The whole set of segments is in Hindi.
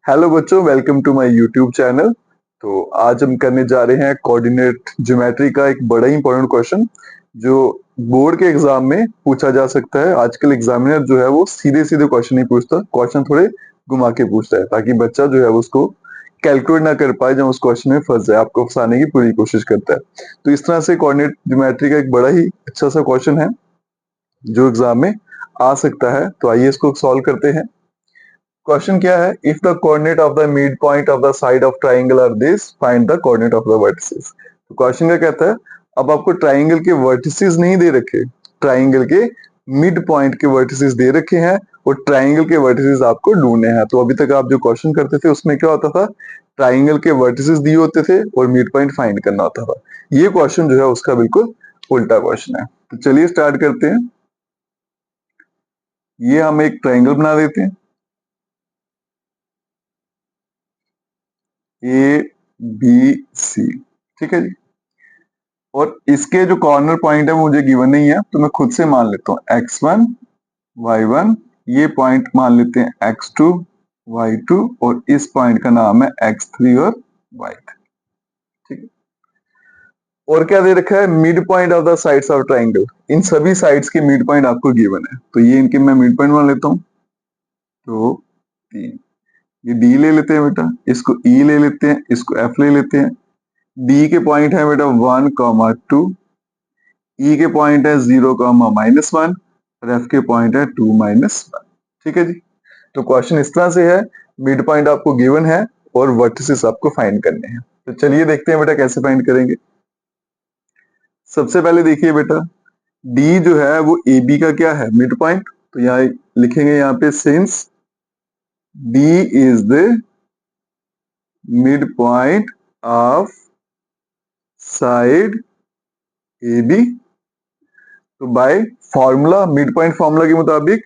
हेलो बच्चों, welcome to my YouTube channel. तो आज हम करने जा रहे हैं कोऑर्डिनेट ज्योमेट्री का एक बड़ा ही इंपॉर्टेंट क्वेश्चन जो बोर्ड के एग्जाम में पूछा जा सकता है। आजकल एग्जामिनर जो है वो सीधे सीधे क्वेश्चन नहीं पूछता, क्वेश्चन थोड़े घुमा के पूछता है ताकि बच्चा जो है उसको कैलकुलेट ना कर पाए, जब उस क्वेश्चन में फंस जाए। आपको फंसाने की पूरी कोशिश करता है। तो इस तरह से कोऑर्डिनेट ज्योमेट्री का एक बड़ा ही अच्छा सा क्वेश्चन है जो एग्जाम में आ सकता है। तो आइए इसको सॉल्व करते हैं। क्वेश्चन क्या है? If the coordinate of the mid point of the side of triangle are this, find the coordinate of the vertices. तो क्वेश्चन क्या कहता है? अब आपको ट्राइंगल के वर्टिसेस नहीं दे रखे, ट्राइंगल के मिड पॉइंट के वर्टिसेस दे रखे हैं और ट्राइंगल के वर्टिसेस आपको ढूंढने हैं। तो अभी तक आप जो क्वेश्चन करते थे उसमें क्या होता था? ट्राइंगल के वर्टिसेस दिए होते थे और मिड पॉइंट फाइंड करना होता था। ये क्वेश्चन जो है उसका बिल्कुल उल्टा क्वेश्चन है। तो चलिए स्टार्ट करते हैं। ये हम एक ट्राइंगल बना देते हैं, ए बी सी। ठीक है जी। और इसके जो कॉर्नर पॉइंट है वो मुझे गिवन नहीं है, तो मैं खुद से मान लेता हूँ x1 y1। ये पॉइंट मान लेते हैं x2 y2 और इस पॉइंट का नाम है x3 और y3। ठीक है। और क्या दे रखा है? Mid point of the sides of triangle. इन सभी साइड्स के मिड पॉइंट आपको गिवन है, तो ये इनके मैं मिड पॉइंट मान लेता हूँ। तो 3। ये d ले लेते हैं बेटा, इसको e ले लेते हैं, इसको f ले लेते हैं। d के पॉइंट है बेटा 1, 2। ई के पॉइंट है 0, -1 और एफ के पॉइंट है 2, -1। ठीक है जी। तो क्वेश्चन इस तरह से है, मिड पॉइंट आपको गिवन है और वर्टिसेस आपको फाइंड करने हैं। तो चलिए देखते हैं बेटा कैसे फाइंड करेंगे। सबसे पहले देखिए बेटा, डी जो है वो ए बी का क्या है? Mid point. तो यहाँ लिखेंगे, यहाँ पे since D is the mid point of side A B. तो by formula, mid point formula के मुताबिक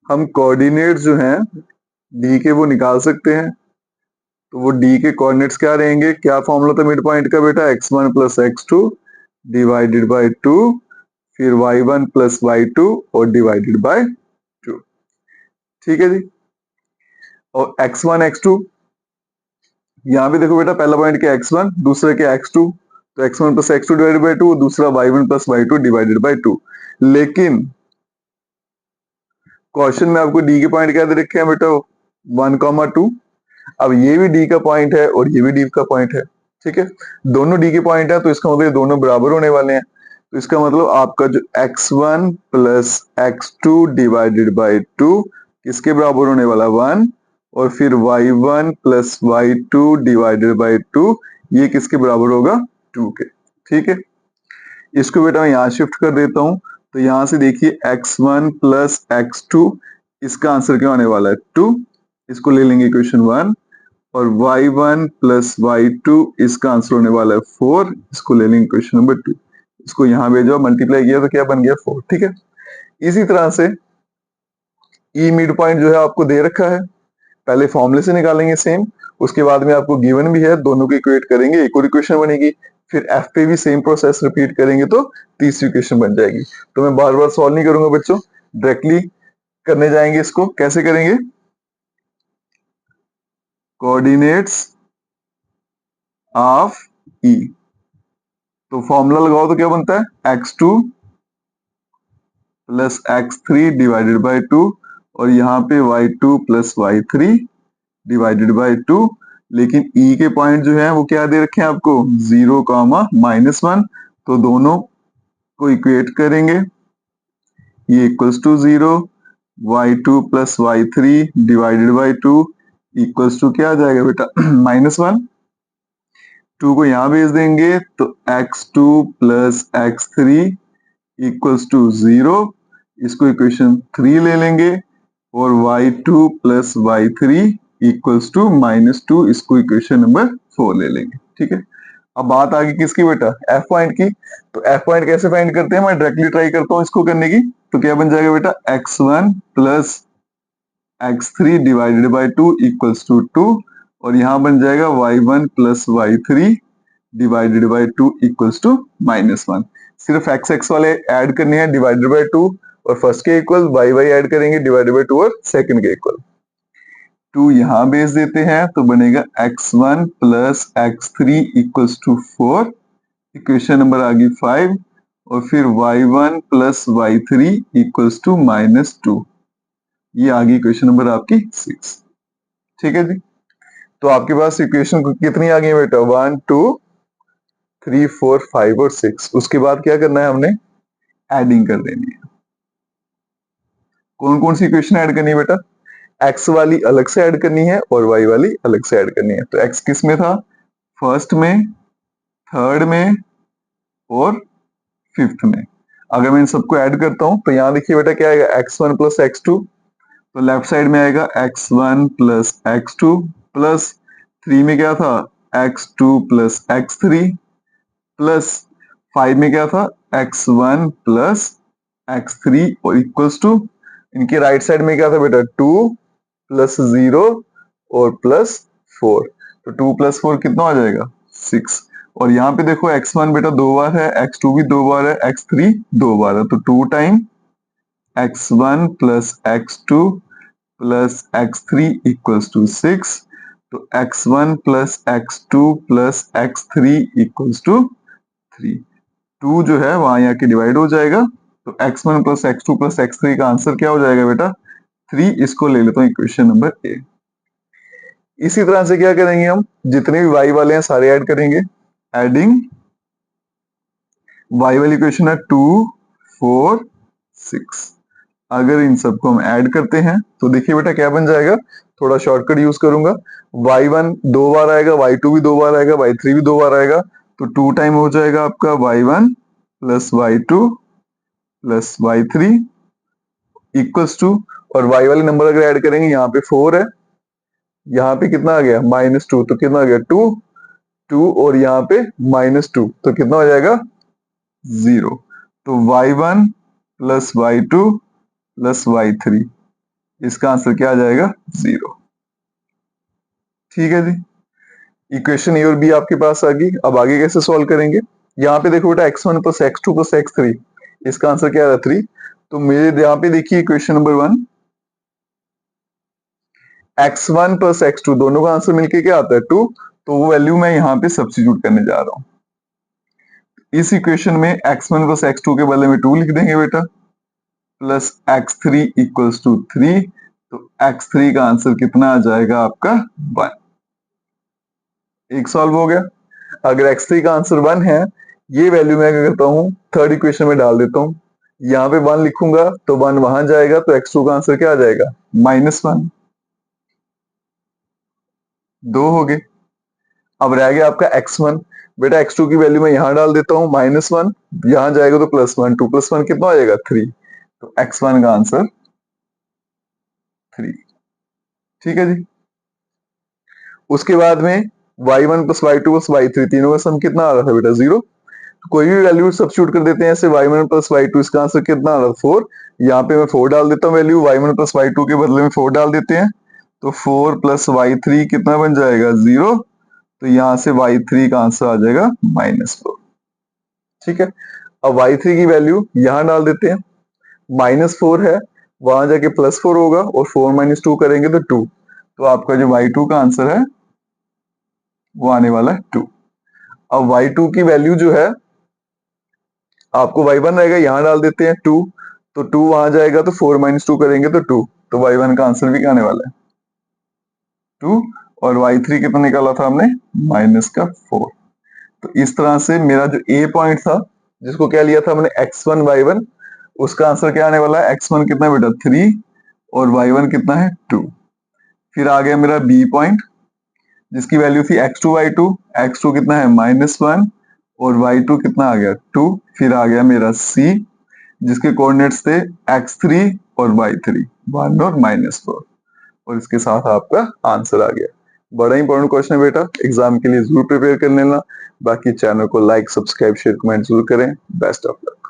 हम कोऑर्डिनेट्स जो हैं डी के वो निकाल सकते हैं। तो वो डी के कोऑर्डिनेट्स क्या रहेंगे? क्या फॉर्मूला था मिड पॉइंट का बेटा? x1 plus x2 divided by 2, फिर y1 प्लस y2 और डिवाइडेड बाय 2। ठीक है जी। और x1 x2, यहाँ भी देखो बेटा, पहला पॉइंट क्या x1, दूसरे क्या x2। तो x1 plus x2 divided by 2, दूसरा y1 plus y2 divided by 2। लेकिन क्वेश्चन में आपको डी के पॉइंट क्या दे रखे हैं बेटा? 1, 2। अब ये भी डी का पॉइंट है और ये भी डी का पॉइंट है। ठीक है। दोनों डी के पॉइंट है, तो इसका मतलब ये दोनों बराबर होने वाले हैं। तो इसका मतलब आपका जो x1 plus x2 divided by 2 किसके बराबर होने वाला? 1। और फिर y1 plus y2 divided by 2, ये किसके बराबर होगा? 2 के। ठीक है। इसको बेटा मैं यहाँ शिफ्ट कर देता हूँ। तो यहाँ से देखिए x1 प्लस x2, इसका आंसर क्या होने वाला है? 2। इसको ले लेंगे इक्वेशन 1। और y1 प्लस y2, इसका आंसर होने वाला है 4। इसको ले लेंगे क्वेश्चन नंबर 2। इसको यहाँ भेजो, मल्टीप्लाई किया तो क्या बन गया? 4। ठीक है। इसी तरह से ई मिड पॉइंट जो है आपको दे रखा है, पहले फॉर्मूले से निकालेंगे सेम, उसके बाद में आपको गिवन भी है, दोनों को इक्वेट करेंगे, एक और इक्वेशन बनेगी। फिर एफ पे भी सेम प्रोसेस रिपीट करेंगे तो तीसरी इक्वेशन बन जाएगी। तो मैं बार बार सॉल्व नहीं करूंगा बच्चों, डायरेक्टली करने जाएंगे। इसको कैसे करेंगे? कोऑर्डिनेट्स ऑफ ई। तो फॉर्मूला लगाओ तो क्या बनता है? x2 plus x3 divided by 2 और यहाँ पे y2 plus y3 divided by 2। लेकिन e के पॉइंट जो है वो क्या दे रखे हैं आपको? 0, -1। तो दोनों को इक्वेट करेंगे, ये equals to 0। y2 plus y3 divided by 2 equals to क्या आ जाएगा बेटा? -1। 2 को यहाँ भेज देंगे तो x2 plus x3 equals to 0। इसको इक्वेशन 3 ले लेंगे और y2 plus y3 equals to -2। इसको इक्वेशन नंबर 4 ले लेंगे। ठीक है। अब बात आ गई किसकी बेटा? एफ पॉइंट की। तो एफ पॉइंट कैसे फाइंड करते हैं? मैं डायरेक्टली ट्राई करता हूँ इसको करने की। तो क्या बन जाएगा बेटा? x1 plus x3 divided by 2 equals to 2 और यहाँ बन जाएगा y1 plus y3 divided by 2 equals to -1। सिर्फ x x वाले ऐड करने हैं, डिवाइडेड बाय 2 और फर्स्ट के इक्वल, y y ऐड करेंगे डिवाइडेड बाय 2 और सेकंड के इक्वल। 2 यहाँ बेस देते हैं तो बनेगा x1 plus x3 equals to 4, equation number आ गई 5, और फिर y1 plus y3 equals to -2, ये आ गई इक्वेशन नंबर आपकी 6। ठीक है जी, तो आपके पास इक्वेशन कितनी आ गई बेटा, 1 2 3 4 5 और 6। उसके बाद क्या करना है, हमने एडिंग कर देनी है। कौन कौन सी इक्वेशन ऐड करनी है बेटा, x वाली अलग से ऐड करनी है और y वाली अलग से ऐड करनी है। तो x किस में था, फर्स्ट में, थर्ड में और फिफ्थ में। अगर मैं इन सबको ऐड करता हूं तो यहाँ देखिए बेटा क्या आएगा, x1 प्लस x2, तो लेफ्ट साइड में आएगा x1 प्लस x2 प्लस 3 में क्या था, x2 प्लस x3 प्लस 5 में क्या था, x1 प्लस x3 और इक्वल्स टू, इनके राइट साइड में क्या था बेटा, 2 प्लस 0 और प्लस 4, तो 2 प्लस 4 कितना आ जाएगा, 6। और यहाँ पे देखो x1 बेटा 2 बार है, x2 भी 2 बार है, x3 2 बार है, तो 2 time x1 plus x2 plus x3 equals to 6, तो x1 plus x2 plus x3 equals to 3। 2 जो है वहां यहाँ के डिवाइड हो जाएगा, तो x1 plus x2 plus x3 का आंसर क्या हो जाएगा बेटा, 3। इसको ले लेता हूँ इक्वेशन नंबर ए। इसी तरह से क्या करेंगे, हम जितने भी y वाले हैं सारे ऐड करेंगे। एडिंग y वाली इक्वेशन है 2 4 6, अगर इन सबको हम ऐड करते हैं तो देखिए बेटा क्या बन जाएगा, थोड़ा शॉर्टकट यूज करूंगा, y1 2 बार आएगा, y2 भी 2 बार आएगा, y3 भी 2 बार आएगा, तो 2 टाइम हो जाएगा आपका y1 plus y2 plus y3 equals to, और y वाले नंबर अगर ऐड करेंगे, यहाँ पे 4 है, यहाँ पे कितना आ गया, -2, तो कितना आ गया 2 2, और यहाँ पे -2, तो कितना हो जाएगा 0। तो y1 plus y2 plus y3, इसका आंसर क्या आ जाएगा, 0। ठीक है जी, इक्वेशन ए और बी आपके पास आ गई। अब आगे कैसे सॉल्व करेंगे, यहाँ पे देखो बेटा x1 plus x2 plus x3, इसका आंसर क्या आ रहा है, 3। तो मेरे यहाँ पे देखिए equation number 1, x1 plus x2 दोनों का आंसर मिलके क्या आता है, 2, तो वो वैल्यू मैं यहाँ पे सब्स्टिट्यूट करने जा रहा हूँ। इस इक्वेशन में x1 प्लस x2 के बदले में 2 लिख देंगे बेटा, प्लस x3 इक्वल्स टू 3, तो x3 का आंसर कितना आ जाएगा आपका 1। एक सॉल्व हो गया। अगर x3 का आंसर 1 है, ये वैल्यू मैं क्या करता हूँ, थर्ड इक्वेशन में डाल देता हूँ, यहाँ पे 1 लिखूंगा तो 1 वहां जाएगा, तो x2 का आंसर क्या आ जाएगा, -1। 2 हो गए। अब रह गया आपका x1, बेटा x2 की वैल्यू मैं यहाँ डाल देता हूँ, -1, यहाँ जाएगा तो +1, 2 + 1 कितना आ जाएगा, 3, तो x1 का आंसर 3। ठीक है जी, उसके बाद में y1 plus y2 plus y3 तीनों का सम कितना आ रहा था बेटा, 0। तो कोई भी वैल्यू सब्स्टिट्यूट कर देते हैं, ऐसे y1 प्लस y2, इसका आंसर कितना आ रहा था, 4। यहाँ पे मैं 4 डाल देता हूँ वैल्यू, y1 प्लस y2 के बदले में 4 डाल देते हैं, तो 4 प्लस y3 कितना बन जाएगा, 0। तो यहाँ से y3 का आंसर आ जाएगा -4। ठीक है, अब y3 की वैल्यू यहाँ डाल देते हैं, -4 है, वहां जाके +4 होगा, और 4 - 2 करेंगे तो 2, तो आपका जो y2 का आंसर है वो आने वाला है 2। अब y2 की वैल्यू जो है, आपको y1 रहेगा, यहाँ डाल देते हैं 2, तो 2 वहां जाएगा, तो 4 - 2 करेंगे तो 2, तो y1 का आंसर भी क्या आने वाला है, 2। और y3 कितना निकाला था हमने, -4। तो इस तरह से मेरा जो ए पॉइंट था, जिसको क्या लिया था हमने x1 y1, उसका आंसर क्या आने वाला है, x1 कितना बेटा 3, और y1 कितना है 2। फिर आ गया मेरा बी पॉइंट, जिसकी वैल्यू थी x2 y2, x2 कितना है -1, और y2 कितना आ गया 2। फिर आ गया मेरा सी, जिसके कोऑर्डिनेट्स थे x3 और y3, 1 और -4, और इसके साथ आपका आंसर आ गया। बड़ा इंपॉर्टेंट क्वेश्चन है बेटा, एग्जाम के लिए जरूर प्रिपेयर कर लेना। बाकी चैनल को लाइक, सब्सक्राइब, शेयर, कमेंट जरूर करें। Best of luck.